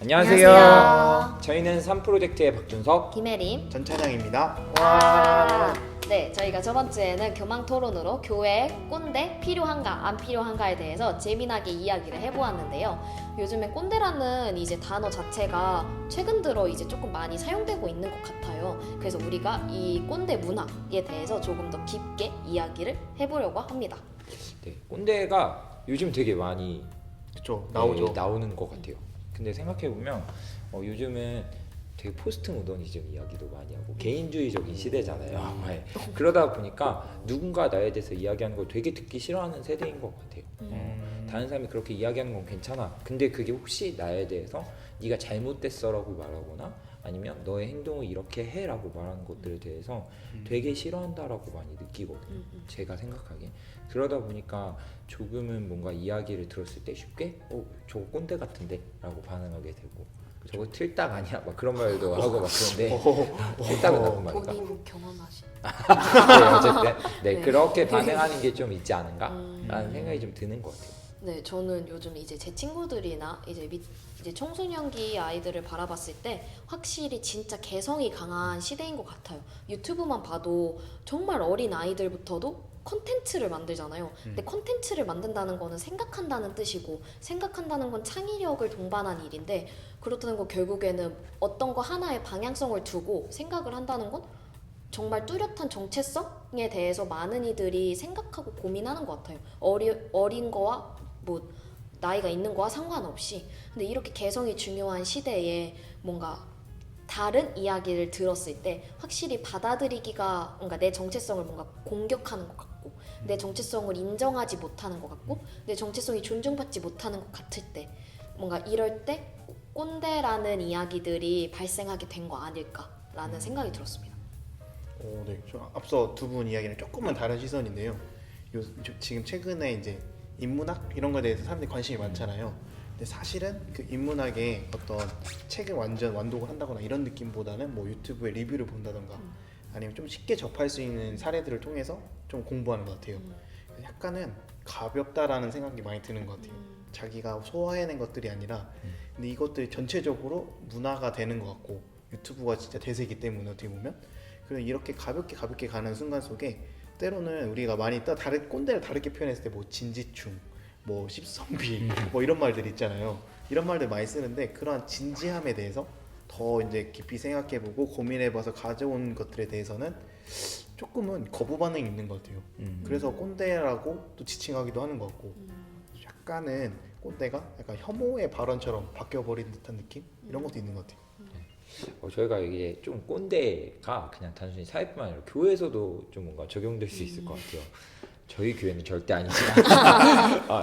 안녕하세요. 안녕하세요. 저희는 3프로젝트의 박준석. 김혜림. 전차장입니다. 와. 네, 저희가 저번 주에는 교망 토론으로 교회 꼰대 필요한가 안 필요한가에 대해서 재미나게 이야기를 해보았는데요. 요즘에 꼰대라는 이제 단어 자체가 최근 들어 이제 조금 많이 사용되고 있는 것 같아요. 그래서 우리가 이 꼰대 문화에 대해서 조금 더 깊게 이야기를 해보려고 합니다. 네, 꼰대가 요즘 되게 많이 그렇죠. 나오죠. 네, 나오는 것 같아요. 근데 생각해보면 요즘은 되게 포스트 모더니즘 이야기도 많이 하고 개인주의적인 시대잖아요. 네. 그러다 보니까 누군가 나에 대해서 이야기하는 걸 되게 듣기 싫어하는 세대인 것 같아요. 다른 사람이 그렇게 이야기하는 건 괜찮아. 근데 그게 혹시 나에 대해서 네가 잘못됐어라고 말하거나 아니면 너의 행동을 이렇게 해라고 말하는 것들에 대해서 되게 싫어한다라고 많이 느끼거든요. 제가 생각하기에. 그러다 보니까 조금은 뭔가 이야기를 들었을 때 쉽게 저거 꼰대 같은데 라고 반응하게 되고 저거 틀딱 아니야? 막 그런 말도 하고 막 그런데 틀딱은 나쁜 말인가? 본인 경험하신. 네, 어쨌든 네. 그렇게 반응하는 게 좀 있지 않은가? 라는 생각이 좀 드는 것 같아요. 네, 저는 요즘 이제 제 친구들이나 이제 청소년기 아이들을 바라봤을 때 확실히 진짜 개성이 강한 시대인 것 같아요. 유튜브만 봐도 정말 어린 아이들부터도 콘텐츠를 만들잖아요. 근데 콘텐츠를 만든다는 거는 생각한다는 뜻이고 생각한다는 건 창의력을 동반한 일인데 그렇다는 건 결국에는 어떤 거 하나의 방향성을 두고 생각을 한다는 건 정말 뚜렷한 정체성에 대해서 많은 이들이 생각하고 고민하는 것 같아요. 어린 거와 뭐 나이가 있는 거와 상관없이. 근데 이렇게 개성이 중요한 시대에 뭔가 다른 이야기를 들었을 때 확실히 받아들이기가 뭔가 내 정체성을 뭔가 공격하는 것 같고 내 정체성을 인정하지 못하는 것 같고 내 정체성이 존중받지 못하는 것 같을 때 뭔가 이럴 때 꼰대라는 이야기들이 발생하게 된 거 아닐까라는 생각이 들었습니다. 네. 저 앞서 두 분 이야기는 조금은 다른 시선인데요. 지금 최근에 이제 인문학 이런 거에 대해서 사람들이 관심이 많잖아요. 근데 사실은 그 인문학의 어떤 책을 완전 완독을 한다거나 이런 느낌보다는 뭐 유튜브에 리뷰를 본다던가 아니면 좀 쉽게 접할 수 있는 사례들을 통해서 좀 공부하는 것 같아요. 약간은 가볍다라는 생각이 많이 드는 것 같아요. 자기가 소화해낸 것들이 아니라 근데 이것들이 전체적으로 문화가 되는 것 같고 유튜브가 진짜 대세이기 때문에 어떻게 보면 그래서 이렇게 가볍게 가는 순간 속에 때로는 우리가 많이 꼰대를 다르게 표현했을 때 뭐 진지충, 뭐 십선비 뭐 이런 말들 있잖아요. 이런 말들 많이 쓰는데 그러한 진지함에 대해서 더 이제 깊이 생각해보고 고민해봐서 가져온 것들에 대해서는 조금은 거부 반응이 있는 것 같아요. 그래서 꼰대라고 또 지칭하기도 하는 것 같고 약간은 꼰대가 약간 혐오의 발언처럼 바뀌어버린 듯한 느낌? 이런 것도 있는 것 같아요. 저희가 이게 좀 꼰대가 그냥 단순히 사회뿐만 아니라 교회에서도 좀 뭔가 적용될 수 있을 것 같아요. 저희 교회는 절대 아니지만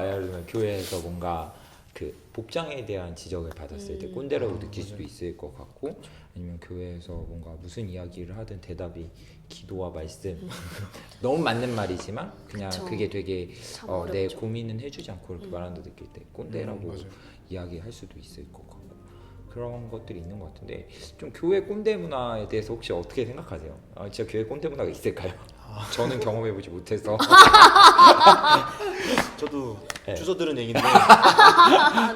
예를 들면 교회에서 뭔가 그 복장에 대한 지적을 받았을 때 꼰대라고 느낄 수도 있을 것 같고 아니면 교회에서 뭔가 무슨 이야기를 하든 대답이 기도와 말씀 너무 맞는 말이지만 그냥 그쵸. 그게 되게 참 내 어렵죠. 고민은 해주지 않고 이렇게 말한다 느낄 때 꼰대라고 맞아요. 이야기할 수도 있을 것 같고 그런 것들이 있는 것 같은데 좀 교회 꼰대 문화에 대해서 혹시 어떻게 생각하세요? 진짜 교회 꼰대 문화가 있을까요? 저는 경험해보지 못해서 저도 네. 주워 들은 얘기인데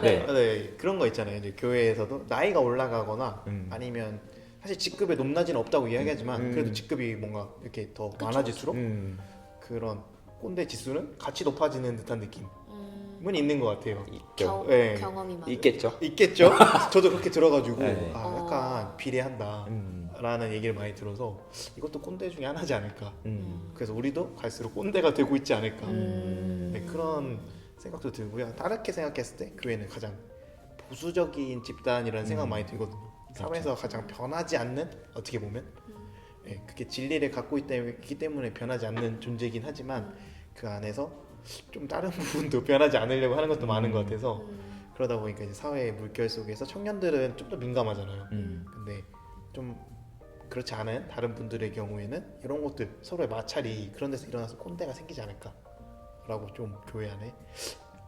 네. 네, 그런 거 있잖아요. 이제 교회에서도 나이가 올라가거나 아니면 사실 직급의 높낮이는 없다고 이야기하지만 그래도 직급이 뭔가 이렇게 더 많아질수록 그런 꼰대 지수는 같이 높아지는 듯한 느낌은 있는 것 같아요. 있죠. 네. 경험이 많은. 있겠죠? 저도 그렇게 들어가지고 네. 약간 비례한다 라는 얘기를 많이 들어서 이것도 꼰대 중에 하나지 않을까. 그래서 우리도 갈수록 꼰대가 되고 있지 않을까. 네, 그런 생각도 들고요. 다르게 생각했을 때 교회는 가장 보수적인 집단이라는 생각 많이 들거든요. 사회에서 가장 변하지 않는 어떻게 보면 네, 그게 진리를 갖고 있기 때문에 변하지 않는 존재이긴 하지만 그 안에서 좀 다른 부분도 변하지 않으려고 하는 것도 많은 것 같아서 그러다 보니까 이제 사회의 물결 속에서 청년들은 좀 더 민감하잖아요. 근데 좀 그렇지 않은 다른 분들의 경우에는 이런 것들 서로의 마찰이 그런 데서 일어나서 꼰대가 생기지 않을까라고 좀 교회 안에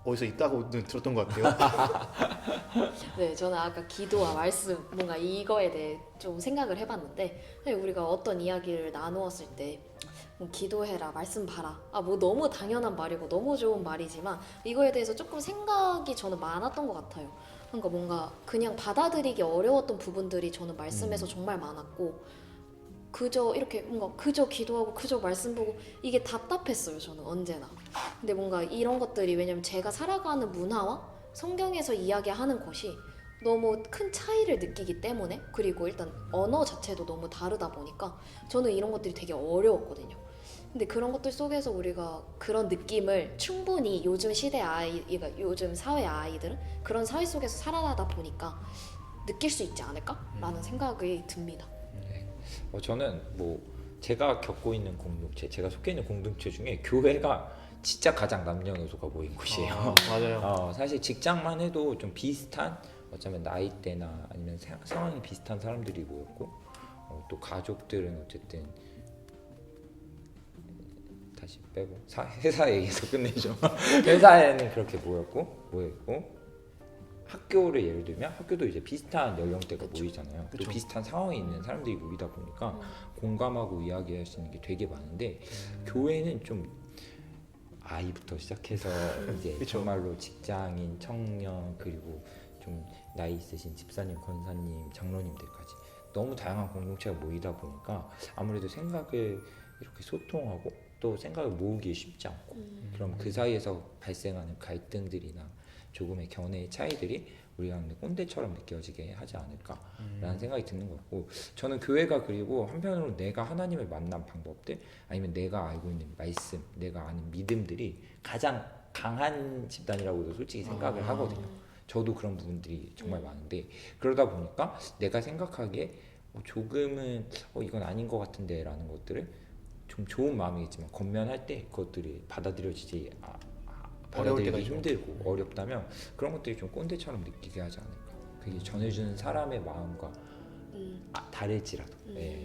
어디서 있다고는 들었던 것 같아요. 네, 저는 아까 기도와 말씀 뭔가 이거에 대해 좀 생각을 해봤는데 우리가 어떤 이야기를 나누었을 때 뭐 기도해라, 말씀 봐라. 뭐 너무 당연한 말이고 너무 좋은 말이지만 이거에 대해서 조금 생각이 저는 많았던 것 같아요. 그러니까 뭔가 그냥 받아들이기 어려웠던 부분들이 저는 말씀에서 정말 많았고 그저 이렇게 뭔가 그저 기도하고 그저 말씀 보고 이게 답답했어요. 저는 언제나. 근데 뭔가 이런 것들이 왜냐면 제가 살아가는 문화와 성경에서 이야기하는 것이 너무 큰 차이를 느끼기 때문에 그리고 일단 언어 자체도 너무 다르다 보니까 저는 이런 것들이 되게 어려웠거든요. 근데 그런 것들 속에서 우리가 그런 느낌을 충분히 요즘 시대 그러니까 요즘 사회 아이들은 그런 사회 속에서 살아가다 보니까 느낄 수 있지 않을까라는 생각이 듭니다. 저는 뭐 제가 겪고 있는 공동체, 제가 속해 있는 공동체 중에 교회가 진짜 가장 남녀노소가 모인 곳이에요. 맞아요. 사실 직장만 해도 좀 비슷한 어쩌면 나이대나 아니면 상황이 비슷한 사람들이 모였고 또 가족들은 어쨌든 다시 빼고 회사 얘기해서 끝내죠. 회사에는 그렇게 모였고 학교를 예를 들면 학교도 이제 비슷한 연령대가 그쵸. 모이잖아요. 또 그쵸. 비슷한 상황에 있는 사람들이 모이다 보니까 공감하고 이야기할 수 있는 게 되게 많은데 교회는 좀 아이부터 시작해서 이제 그쵸. 정말로 직장인, 청년 그리고 좀 나이 있으신 집사님, 권사님, 장로님들까지 너무 다양한 공동체가 모이다 보니까 아무래도 생각을 이렇게 소통하고 또 생각을 모으기 쉽지 않고 그럼 그 사이에서 발생하는 갈등들이나 조금의 견해의 차이들이 우리가 그냥 꼰대처럼 느껴지게 하지 않을까라는 생각이 드는 것 같고 저는 교회가 그리고 한편으로 내가 하나님을 만난 방법들 아니면 내가 알고 있는 말씀, 내가 아는 믿음들이 가장 강한 집단이라고도 솔직히 생각을 하거든요. 저도 그런 부분들이 정말 많은데 그러다 보니까 내가 생각하기에 조금은 이건 아닌 것 같은데 라는 것들을 좀 좋은 마음이겠지만 겉면할 때 그것들이 받아들여지기 어려울 때가 있죠. 힘들고 어렵다면 그런 것들이 좀 꼰대처럼 느끼게 하지 않을까. 그게 전해주는 사람의 마음과 다를지라도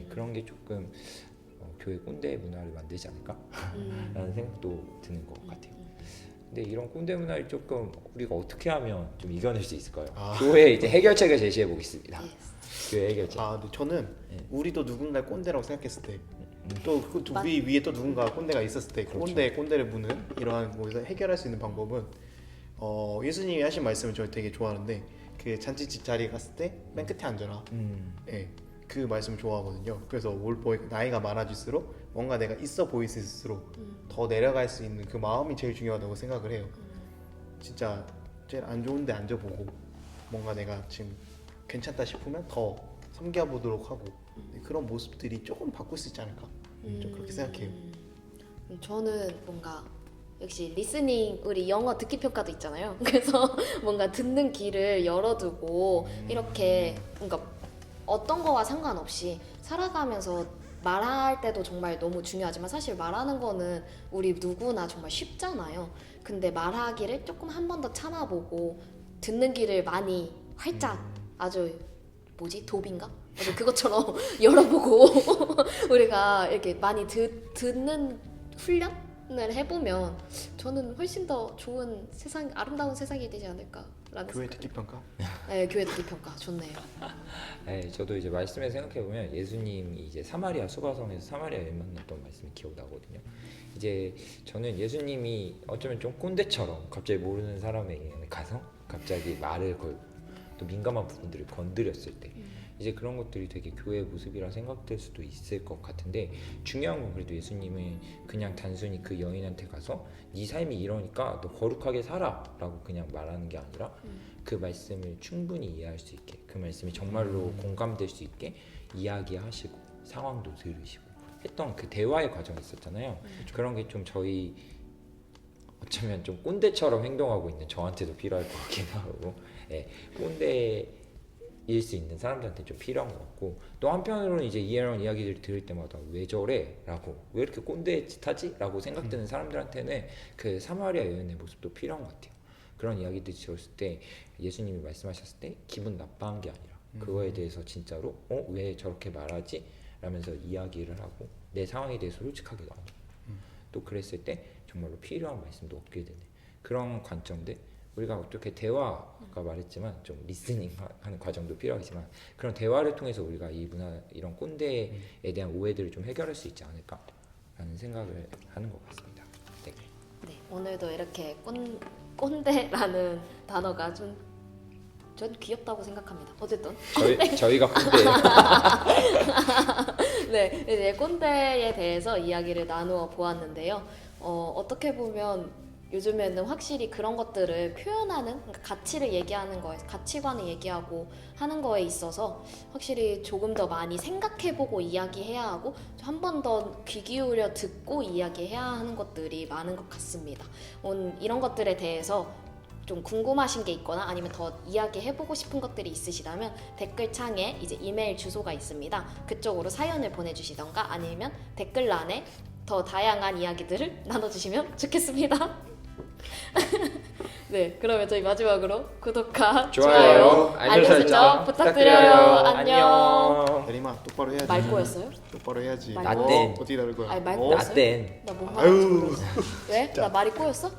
그런 게 조금 교회 꼰대 문화를 만들지 않을까 라는 생각도 드는 것 같아요. 근데 이런 꼰대 문화를 조금 우리가 어떻게 하면 좀 이겨낼 수 있을까요? 교회 이제 해결책을 제시해 보겠습니다. 교회 해결책. 근데 저는 네. 우리도 누군가를 꼰대라고 생각했을 때 또 그 맞- 우리 위에 또 누군가 꼰대가 있었을 때 그렇죠. 꼰대를 무는 이러한 거에서 해결할 수 있는 방법은 예수님이 하신 말씀을 저 되게 좋아하는데 그 잔치집 자리에 갔을 때 맨 끝에 앉아라. 예, 그 말씀 좋아하거든요. 그래서 나이가 많아질수록 뭔가 내가 있어 보일수록 더 내려갈 수 있는 그 마음이 제일 중요하다고 생각을 해요. 진짜 제일 안 좋은데 앉아보고 뭔가 내가 지금 괜찮다 싶으면 더 섬겨보도록 하고 그런 모습들이 조금 바꿀 수 있지 않을까 좀 그렇게 생각해요. 저는 뭔가 역시 리스닝 우리 영어 듣기 평가도 있잖아요. 그래서 뭔가 듣는 귀를 열어두고 이렇게 뭔가 어떤 거와 상관없이 살아가면서 말할 때도 정말 너무 중요하지만 사실 말하는 거는 우리 누구나 정말 쉽잖아요. 근데 말하기를 조금 한 번 더 참아보고 듣는 귀를 많이 활짝 아주 도비인가? 아주 그것처럼 열어보고 우리가 이렇게 많이 듣는 훈련을 해보면 저는 훨씬 더 좋은 세상, 아름다운 세상이 되지 않을까라는 교회 생각. 듣기 평가? 네, 교회 듣기 평가 좋네요. 네, 저도 이제 말씀에 생각해 보면 예수님이 이제 사마리아 수가성에서 사마리아 여인 만났던 말씀이 기억나거든요. 이제 저는 예수님이 어쩌면 좀 꼰대처럼 갑자기 모르는 사람에게 가서 갑자기 말을 걸고 또 민감한 부분들을 건드렸을 때 이제 그런 것들이 되게 교회의 모습이라 생각될 수도 있을 것 같은데 중요한 건 그래도 예수님은 그냥 단순히 그 여인한테 가서 네 삶이 이러니까 너 거룩하게 살아 라고 그냥 말하는 게 아니라 그 말씀을 충분히 이해할 수 있게 그 말씀이 정말로 공감될 수 있게 이야기하시고 상황도 들으시고 했던 그 대화의 과정이 있었잖아요. 그런 게 좀 저희 어쩌면 좀 꼰대처럼 행동하고 있는 저한테도 필요할 것 같기도 하고 꼰대일 수 있는 사람들한테 좀 필요한 것 같고 또 한편으로는 이제 이런 이야기들을 들을 때마다 왜 저래? 라고 왜 이렇게 꼰대 짓 하지? 라고 생각드는 사람들한테는 그 사마리아 여인의 모습도 필요한 것 같아요. 그런 이야기들 들었을 때 예수님이 말씀하셨을 때 기분 나빠한 게 아니라 그거에 대해서 진짜로 왜 저렇게 말하지? 라면서 이야기를 하고 내 상황에 대해서 솔직하게 나오고 또 그랬을 때 정말로 필요한 말씀도 얻게 되는 그런 관점들 우리가 어떻게 대화가 말했지만 좀 리스닝하는 과정도 필요하지만 그런 대화를 통해서 우리가 이 문화 이런 꼰대에 대한 오해들을 좀 해결할 수 있지 않을까라는 생각을 하는 것 같습니다. 네. 네, 오늘도 이렇게 꼰대라는 단어가 좀 전 귀엽다고 생각합니다. 어쨌든 저희가 꼰대예요. 네, 이제 꼰대에 대해서 이야기를 나누어 보았는데요. 어떻게 보면 요즘에는 확실히 그런 것들을 표현하는, 그러니까 가치를 얘기하는 거에, 가치관을 얘기하고 하는 거에 있어서 확실히 조금 더 많이 생각해보고 이야기해야 하고 한 번 더 귀 기울여 듣고 이야기해야 하는 것들이 많은 것 같습니다. 이런 것들에 대해서 좀 궁금하신 게 있거나 아니면 더 이야기해보고 싶은 것들이 있으시다면 댓글창에 이제 이메일 주소가 있습니다. 그쪽으로 사연을 보내주시던가 아니면 댓글란에 더 다양한 이야기들을 나눠주시면 좋겠습니다. 네, 그러면 저희 마지막으로 구독과 좋아요, 알림 설정 부탁드려요. 안녕. 대리마 똑바로 해야지. 말 꼬였어요? 똑바로 해야지. 말 꼬였어. 어떻게 다룰 거야? 아니 말 어? 꼬였어요? 나땐 나뭔 말인지 모르겠어. 왜? 나 말이 꼬였어?